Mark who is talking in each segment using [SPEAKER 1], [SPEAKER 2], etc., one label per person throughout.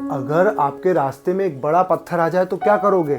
[SPEAKER 1] अगर आपके रास्ते में एक बड़ा पत्थर आ जाए तो क्या करोगे?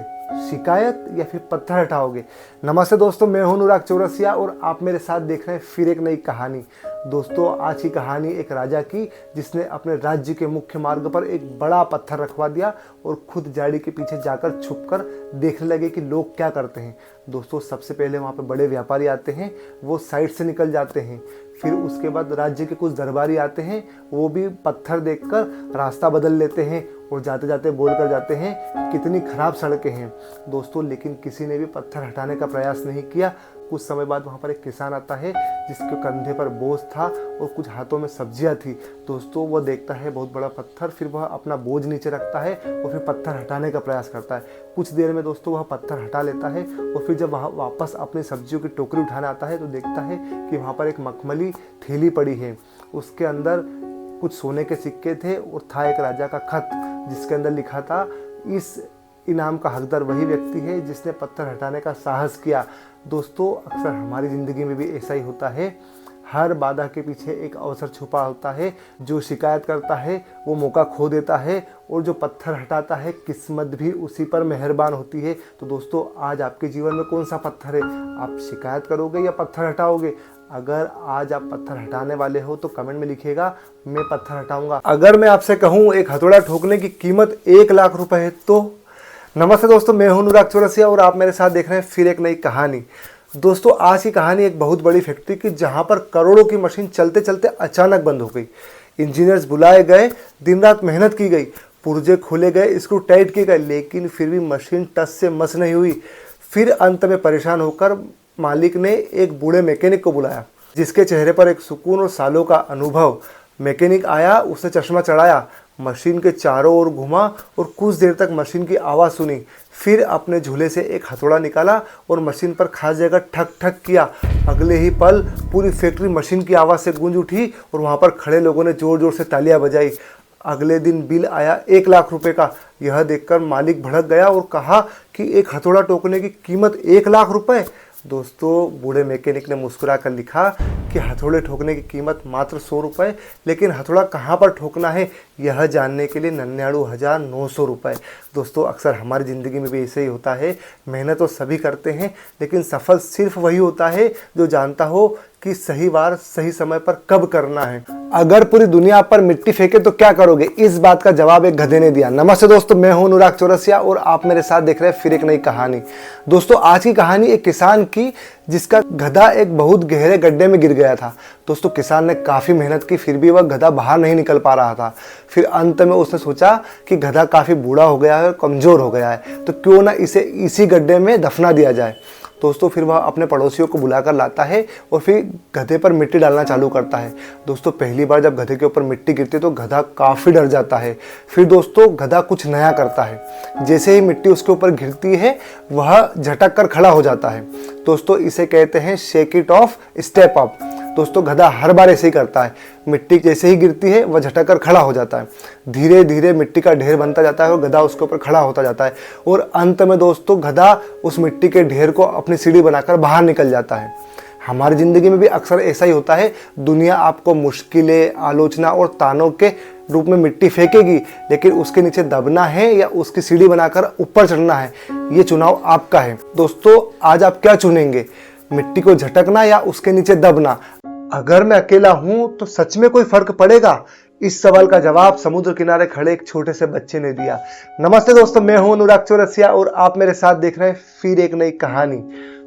[SPEAKER 1] शिकायत या फिर पत्थर हटाओगे? नमस्ते दोस्तों, मैं हूं अनुराग चौरसिया और आप मेरे साथ देख रहे हैं फिर एक नई कहानी। दोस्तों, आज की कहानी एक राजा की जिसने अपने राज्य के मुख्य मार्ग पर एक बड़ा पत्थर रखवा दिया और खुद झाड़ी के पीछे जाकर छुपकर देखने लगे कि लोग क्या करते हैं। दोस्तों, सबसे पहले वहाँ पे बड़े व्यापारी आते हैं, वो साइड से निकल जाते हैं। फिर उसके बाद राज्य के कुछ दरबारी आते हैं, वो भी पत्थर देखकर रास्ता बदल लेते हैं और जाते जाते बोल कर जाते हैं कितनी खराब सड़कें हैं। दोस्तों, लेकिन किसी ने भी पत्थर हटाने का प्रयास नहीं किया। कुछ समय बाद वहाँ पर एक किसान आता है जिसके कंधे पर बोझ था और कुछ हाथों में सब्जियाँ थी। दोस्तों, वो देखता है बहुत बड़ा पत्थर, फिर वह अपना बोझ नीचे रखता है और फिर पत्थर हटाने का प्रयास करता है। कुछ देर में दोस्तों वह पत्थर हटा लेता है और फिर जब वह वापस अपनी सब्जियों की टोकरी उठाने आता है तो देखता है कि वहाँ पर एक मखमली थैली पड़ी है। उसके अंदर कुछ सोने के सिक्के थे और था एक राजा का खत जिसके अंदर लिखा था, इस इनाम का हकदार वही व्यक्ति है जिसने पत्थर हटाने का साहस किया। दोस्तों, अक्सर हमारी ज़िंदगी में भी ऐसा ही होता है। हर बाधा के पीछे एक अवसर छुपा होता है। जो शिकायत करता है वो मौका खो देता है और जो पत्थर हटाता है किस्मत भी उसी पर मेहरबान होती है। तो दोस्तों, आज आपके जीवन में कौन सा पत्थर है? आप शिकायत करोगे या पत्थर हटाओगे? अगर आज आप पत्थर हटाने वाले हो तो कमेंट में लिखिएगा, मैं पत्थर हटाऊंगा। अगर मैं आपसे कहूँ एक हथौड़ा ठोकने की कीमत 1 लाख रुपए है तो? नमस्ते दोस्तों, मैं हूं अनुराग चौरसिया और आप मेरे साथ देख रहे हैं फिर एक नई कहानी। दोस्तों, आज की कहानी एक बहुत बड़ी फैक्ट्री की जहां पर करोड़ों की मशीन चलते चलते अचानक बंद हो गई। इंजीनियर्स बुलाए गए, दिन रात मेहनत की गई, पुर्जे खोले गए, स्क्रू टाइट किए गए, लेकिन फिर भी मशीन टस से मस नहीं हुई। फिर अंत में परेशान होकर मालिक ने एक बूढ़े मैकेनिक को बुलाया जिसके चेहरे पर एक सुकून और सालों का अनुभव। मैकेनिक आया, उसने चश्मा चढ़ाया, मशीन के चारों ओर घुमा और कुछ देर तक मशीन की आवाज़ सुनी। फिर अपने झूले से एक हथौड़ा निकाला और मशीन पर खास जगह ठक ठक किया। अगले ही पल पूरी फैक्ट्री मशीन की आवाज़ से गूंज उठी और वहाँ पर खड़े लोगों ने ज़ोर ज़ोर से तालियां बजाई। अगले दिन बिल आया 1 लाख रुपए का। यह देखकर मालिक भड़क गया और कहा कि एक हथौड़ा ठोकने की कीमत 1 लाख रुपए। दोस्तों, बूढ़े मैकेनिक ने मुस्कुरा कर लिखा कि हथौड़े ठोकने की कीमत मात्र 100 रुपये, लेकिन हथौड़ा कहाँ पर ठोकना है यह जानने के लिए 99,900 रुपये। दोस्तों, अक्सर हमारी ज़िंदगी में भी ऐसे ही होता है। मेहनत तो सभी करते हैं, लेकिन सफल सिर्फ वही होता है जो जानता हो कि सही बार सही समय पर कब करना है। अगर पूरी दुनिया पर मिट्टी फेंके तो क्या करोगे? इस बात का जवाब एक गधे ने दिया। नमस्ते दोस्तों, मैं हूं अनुराग चौरसिया और आप मेरे साथ देख रहे हैं फिर एक नई कहानी। दोस्तों, आज की कहानी एक किसान की जिसका गधा एक बहुत गहरे गड्ढे में गिर गया था। दोस्तों, किसान ने काफ़ी मेहनत की, फिर भी वह गधा बाहर नहीं निकल पा रहा था। फिर अंत में उसने सोचा कि गधा काफ़ी बूढ़ा हो गया है, कमज़ोर हो गया है, तो क्यों ना इसे इसी गड्ढे में दफना दिया जाए। दोस्तों, फिर वह अपने पड़ोसियों को बुलाकर लाता है और फिर गधे पर मिट्टी डालना चालू करता है। दोस्तों, पहली बार जब गधे के ऊपर मिट्टी गिरती है तो गधा काफ़ी डर जाता है। फिर दोस्तों, गधा कुछ नया करता है। जैसे ही मिट्टी उसके ऊपर गिरती है वह झटक कर खड़ा हो जाता है। दोस्तों, इसे कहते हैं shake it of step up. दोस्तों, गधा हर बार ऐसे ही करता है। मिट्टी जैसे ही गिरती है वह झटक कर खड़ा हो जाता है। धीरे धीरे मिट्टी का ढेर बनता जाता है और गधा उसके ऊपर खड़ा होता जाता है और अंत में दोस्तों गधा उस मिट्टी के ढेर को अपनी सीढ़ी बनाकर बाहर निकल जाता है। हमारी ज़िंदगी में भी अक्सर ऐसा ही होता है। दुनिया आपको मुश्किलें, आलोचना और तानों के रूप में मिट्टी फेंकेगी, लेकिन उसके नीचे दबना है या उसकी सीढ़ी बनाकर ऊपर चढ़ना है, ये चुनाव आपका है। दोस्तों, आज आप क्या चुनेंगे? मिट्टी को झटकना या उसके नीचे दबना? अगर मैं अकेला हूं तो सच में कोई फर्क पड़ेगा? इस सवाल का जवाब समुद्र किनारे खड़े एक छोटे से बच्चे ने दिया। नमस्ते दोस्तों, मैं हूं अनुराग चौरसिया और आप मेरे साथ देख रहे हैं फिर एक नई कहानी।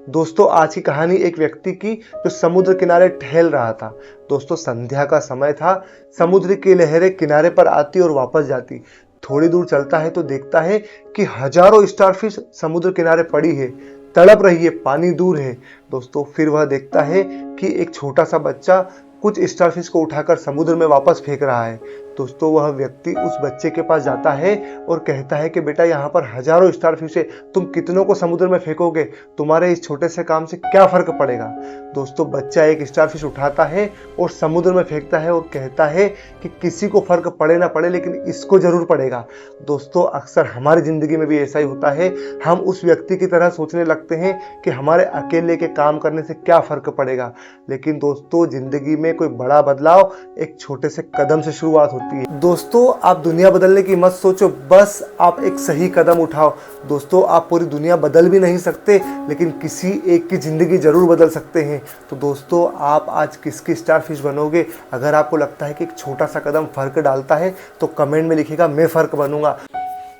[SPEAKER 1] दोस्तों, आज की कहानी एक व्यक्ति की जो समुद्र किनारे टहल रहा था। दोस्तों, संध्या का समय था। समुद्र की लहरें किनारे पर आती और वापस जाती। थोड़ी दूर चलता है तो देखता है कि हजारों स्टारफिश समुद्र किनारे पड़ी है, तड़प रही है, पानी दूर है। दोस्तों, फिर वह देखता है कि एक छोटा सा बच्चा कुछ स्टारफिश को उठाकर समुद्र में वापस फेंक रहा है। दोस्तों, वह व्यक्ति उस बच्चे के पास जाता है और कहता है कि बेटा, यहाँ पर हजारों स्टारफिश है, तुम कितनों को समुद्र में फेंकोगे? तुम्हारे इस छोटे से काम से क्या फर्क पड़ेगा? दोस्तों, बच्चा एक स्टारफिश उठाता है और समुद्र में फेंकता है और कहता है कि किसी को फर्क पड़े ना पड़े, लेकिन इसको जरूर पड़ेगा। दोस्तों, अक्सर हमारी जिंदगी में भी ऐसा ही होता है। हम उस व्यक्ति की तरह सोचने लगते हैं कि हमारे अकेले के काम करने से क्या फर्क पड़ेगा, लेकिन दोस्तों, जिंदगी में कोई बड़ा बदलाव एक छोटे से कदम से शुरुआत होती है। दोस्तों, आप दुनिया बदलने की मत सोचो, बस आप एक सही कदम उठाओ। दोस्तों, आप पूरी दुनिया बदल भी नहीं सकते, लेकिन किसी एक की ज़िंदगी ज़रूर बदल सकते हैं। तो दोस्तों, आप आज किसकी स्टार फिश बनोगे? अगर आपको लगता है कि एक छोटा सा कदम फ़र्क डालता है तो कमेंट में लिखिएगा, मैं फ़र्क बनूंगा।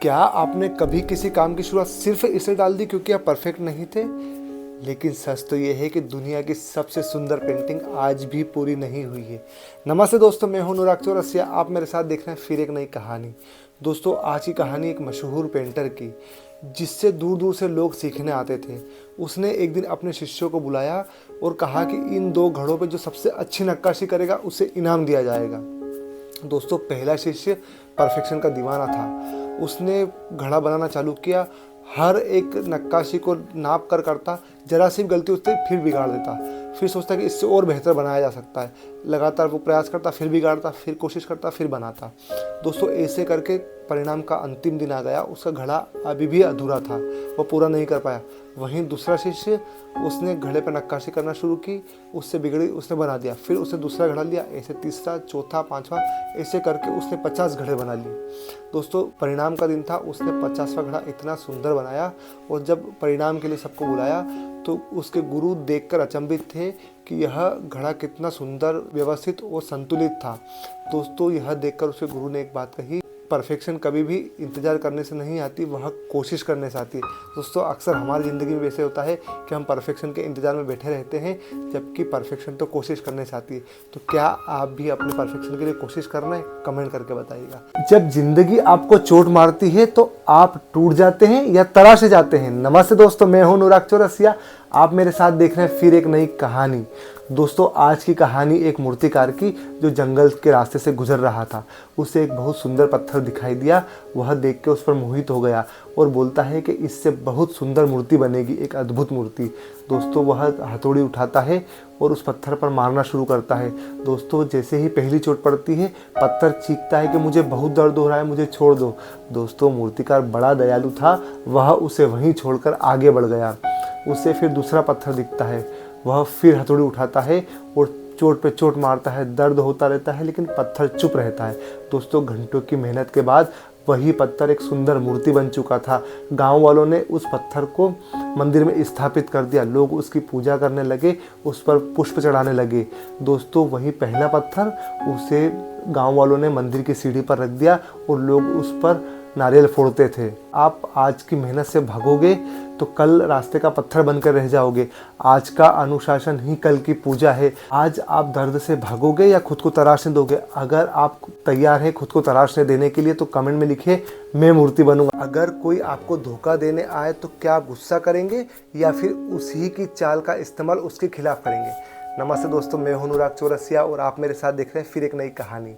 [SPEAKER 1] क्या आपने कभी किसी काम की शुरुआत सिर्फ इसलिए डाल दी क्योंकि आप परफेक्ट नहीं थे? लेकिन सच तो ये है कि दुनिया की सबसे सुंदर पेंटिंग आज भी पूरी नहीं हुई है। नमस्ते दोस्तों, मैं हूं अनुराग चौरसिया। आप मेरे साथ देख रहे हैं फिर एक नई कहानी। दोस्तों, आज की कहानी एक मशहूर पेंटर की, जिससे दूर दूर से लोग सीखने आते थे। उसने एक दिन अपने शिष्यों को बुलाया और कहा कि इन 2 घड़ों पे जो सबसे अच्छी नक्काशी करेगा उसे इनाम दिया जाएगा। दोस्तों, पहला शिष्य परफेक्शन का दीवाना था। उसने घड़ा बनाना चालू किया, हर एक नक्काशी को नाप कर करता, जरा सी गलती उससे फिर बिगाड़ देता, फिर सोचता कि इससे और बेहतर बनाया जा सकता है। लगातार वो प्रयास करता, फिर बिगाड़ता, फिर कोशिश करता, फिर बनाता। दोस्तों, ऐसे करके परिणाम का अंतिम दिन आ गया। उसका घड़ा अभी भी अधूरा था, वो पूरा नहीं कर पाया। वहीं दूसरा शिष्य, उसने घड़े पर नक्काशी करना शुरू की, उससे बिगड़ी, उसने बना दिया। फिर उसने दूसरा घड़ा लिया, ऐसे तीसरा, चौथा, पांचवा, ऐसे करके उसने 50 घड़े बना लिए। दोस्तों, परिणाम का दिन था। उसने 50वां घड़ा इतना सुंदर बनाया, और जब परिणाम के लिए सबको बुलाया तो उसके गुरु देखकर अचंभित थे कि यह घड़ा कितना सुंदर, व्यवस्थित और संतुलित था। दोस्तों, यह देखकर उसके गुरु ने एक बात कही, परफेक्शन कभी भी इंतज़ार करने से नहीं आती, वह कोशिश करने से आती है। दोस्तों, अक्सर हमारी ज़िंदगी में वैसे होता है कि हम परफेक्शन के इंतज़ार में बैठे रहते हैं, जबकि परफेक्शन तो कोशिश करने से आती है। तो क्या आप भी अपने परफेक्शन के लिए कोशिश कर रहे हैं? कमेंट करके बताइएगा। जब ज़िंदगी आपको चोट मारती है तो आप टूट जाते हैं या तराशे जाते हैं? नमस्ते दोस्तों, मैं हूं अनुराग चौरसिया। आप मेरे साथ देख रहे हैं फिर एक नई कहानी। दोस्तों, आज की कहानी एक मूर्तिकार की, जो जंगल के रास्ते से गुजर रहा था। उसे एक बहुत सुंदर पत्थर दिखाई दिया। वह देख के उस पर मोहित हो गया और बोलता है कि इससे बहुत सुंदर मूर्ति बनेगी, एक अद्भुत मूर्ति। दोस्तों, वह हथौड़ी उठाता है और उस पत्थर पर मारना शुरू करता है। दोस्तों, जैसे ही पहली चोट पड़ती है, पत्थर चीखता है कि मुझे बहुत दर्द हो रहा है, मुझे छोड़ दो। दोस्तों, मूर्तिकार बड़ा दयालु था, वह उसे वहीं छोड़कर आगे बढ़ गया। उसे फिर दूसरा पत्थर दिखता है, वह फिर हथौड़ी उठाता है और चोट पे चोट मारता है। दर्द होता रहता है, लेकिन पत्थर चुप रहता है। दोस्तों, घंटों की मेहनत के बाद वही पत्थर एक सुंदर मूर्ति बन चुका था। गांव वालों ने उस पत्थर को मंदिर में स्थापित कर दिया। लोग उसकी पूजा करने लगे, उस पर पुष्प चढ़ाने लगे। दोस्तों, वही पहला पत्थर, उसे गांव वालों ने मंदिर की सीढ़ी पर रख दिया और लोग उस पर नारियल फोड़ते थे। आप आज की मेहनत से भागोगे तो कल रास्ते का पत्थर बनकर रह जाओगे। आज का अनुशासन ही कल की पूजा है। आज आप दर्द से भागोगे या खुद को तराशने दोगे? अगर आप तैयार हैं खुद को तराशने देने के लिए तो कमेंट में लिखिए, मैं मूर्ति बनूंगा। अगर कोई आपको धोखा देने आए तो क्या आप गुस्सा करेंगे या फिर उसी की चाल का इस्तेमाल उसके खिलाफ करेंगे? नमस्ते दोस्तों, मैं हूं अनुराग चौरसिया और आप मेरे साथ देख रहे हैं फिर एक नई कहानी।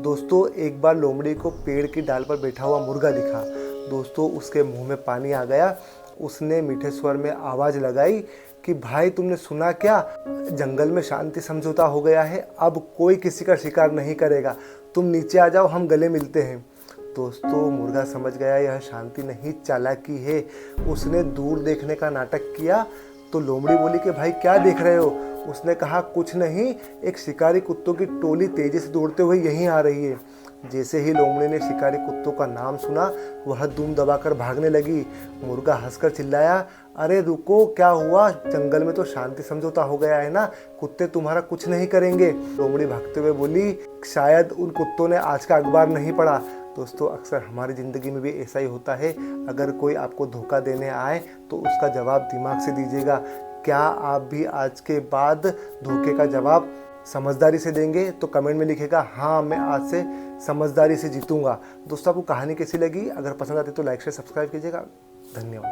[SPEAKER 1] दोस्तों, एक बार लोमड़ी को पेड़ की डाल पर बैठा हुआ मुर्गा दिखा। दोस्तों, उसके मुंह में पानी आ गया। उसने मीठे स्वर में आवाज़ लगाई कि भाई, तुमने सुना क्या? जंगल में शांति समझौता हो गया है, अब कोई किसी का शिकार नहीं करेगा। तुम नीचे आ जाओ, हम गले मिलते हैं। दोस्तों, मुर्गा समझ गया यह शांति नहीं, चालाकी है। उसने दूर देखने का नाटक किया तो लोमड़ी बोली कि भाई, क्या देख रहे हो? उसने कहा, कुछ नहीं, एक शिकारी कुत्तों की टोली तेजी से दौड़ते हुए यहीं आ रही है। जैसे ही लोमड़ी ने शिकारी कुत्तों का नाम सुना, वह दुम दबाकर भागने लगी। मुर्गा हंसकर चिल्लाया, अरे रुको, क्या हुआ? जंगल में तो शांति समझौता हो गया है ना, कुत्ते तुम्हारा कुछ नहीं करेंगे। लोमड़ी भागते हुए बोली, शायद उन कुत्तों ने आज का अखबार नहीं पढ़ा। दोस्तों, अक्सर हमारी ज़िंदगी में भी ऐसा ही होता है। अगर कोई आपको धोखा देने आए तो उसका जवाब दिमाग से दीजिएगा। क्या आप भी आज के बाद धोखे का जवाब समझदारी से देंगे? तो कमेंट में लिखेगा, हाँ, मैं आज से समझदारी से जीतूंगा। दोस्तों, आपको कहानी कैसी लगी? अगर पसंद आती तो लाइक शेयर सब्सक्राइब कीजिएगा। धन्यवाद।